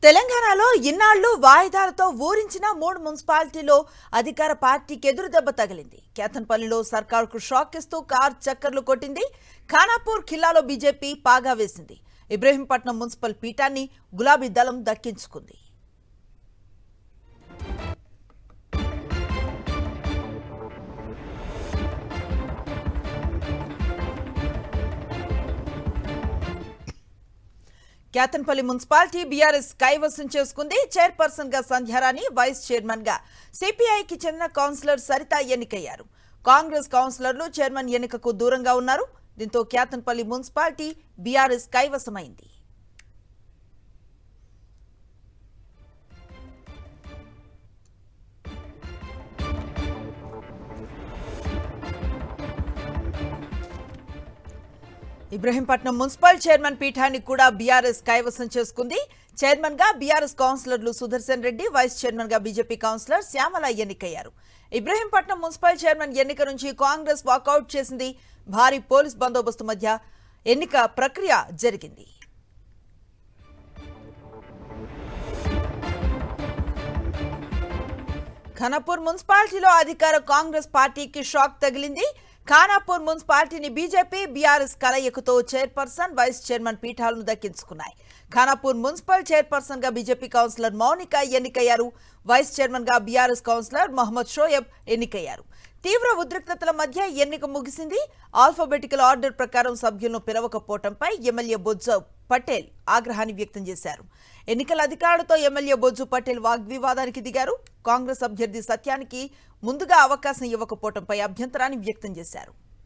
తెలంగాణలో ఇన్నాళ్లు వాయిదాలతో ఊరించిన 3 మున్సిపాలిటీలో అధికార పార్టీకి ఎదురు దెబ్బ తగిలింది. కేతన్పల్లిలో సర్కారుకు షాక్ ఇస్తూ కార్ చక్కర్లు కొట్టింది. ఖానాపూర్ ఖిల్లాలో బీజేపీ పాగా వేసింది. ఇబ్రహీంపట్నం మున్సిపల్ పీఠాన్ని గులాబీ దళం దక్కించుకుంది. కేతన్పల్లి మున్సిపాలిటీ బీఆర్ఎస్ కైవసం చేసుకుంది. చైర్పర్సన్ గా సంధ్యారాణి, వైస్ చైర్మన్ గా సిపిఐకి చెందిన కౌన్సిలర్ సరిత ఎన్నికయ్యారు. కాంగ్రెస్ కౌన్సిలర్లు చైర్మన్ ఎన్నికకు దూరంగా ఉన్నారు. దీంతో కేతన్పల్లి మున్సిపాలిటీ బీఆర్ఎస్ కైవసమైంది. ఇబ్రహీంపట్నం మున్సిపల్ చైర్మన్ పీఠాన్ని కూడా బీఆర్ఎస్ కైవసం చేసుకుంది. చైర్మన్ గా బీఆర్ఎస్ కౌన్సిలర్లు సుదర్శన్ రెడ్డి, వైస్ చైర్మన్ గా బీజేపీ కౌన్సిలర్ శ్యామల ఎన్నికయ్యారు. ఇబ్రహీంపట్నం మున్సిపల్ చైర్మన్ ఎన్నిక నుంచి కాంగ్రెస్ వాకౌట్ చేసింది. భారీ పోలీస్ బందోబస్తు మధ్య ఎన్నిక ప్రక్రియ జరిగింది. ఖానాపూర్ మున్సిపాలిటీలో అధికార కాంగ్రెస్ పార్టీకి షాక్ తగిలింది. ఖానాపూర్ మున్సిపాలిటీని బీజేపీ బీఆర్ఎస్ కలయికతో చైర్పర్సన్, వైస్ చైర్మన్ పీఠాలను దక్కించుకున్నాయి. ఖానాపూర్ మున్సిపల్ చైర్పర్సన్ గా బీజేపీ కౌన్సిలర్ మౌనిక ఎన్నికయ్యారు. వైస్ చైర్మన్ గా బీఆర్ఎస్ కౌన్సిలర్ మహమ్మద్ షోయబ్ ఎన్నికయ్యారు. తీవ్ర ఉద్రిక్తతల మధ్య ఎన్నిక ముగిసింది. ఆల్ఫాబెటికల్ ఆర్డర్ ప్రకారం సభ్యులను పిలవకపోవడంపై ఎమ్మెల్యే బొజ్జు పటేల్ ఆగ్రహాన్ని వ్యక్తం చేశారు. ఎన్నికల అధికారులతో ఎమ్మెల్యే బొజ్జు పటేల్ వాగ్వివాదానికి దిగారు. కాంగ్రెస్ అభ్యర్థి సత్యానికి ముందుగా అవకాశం ఇవ్వకపోవడంపై అభ్యంతరాన్ని వ్యక్తం చేశారు.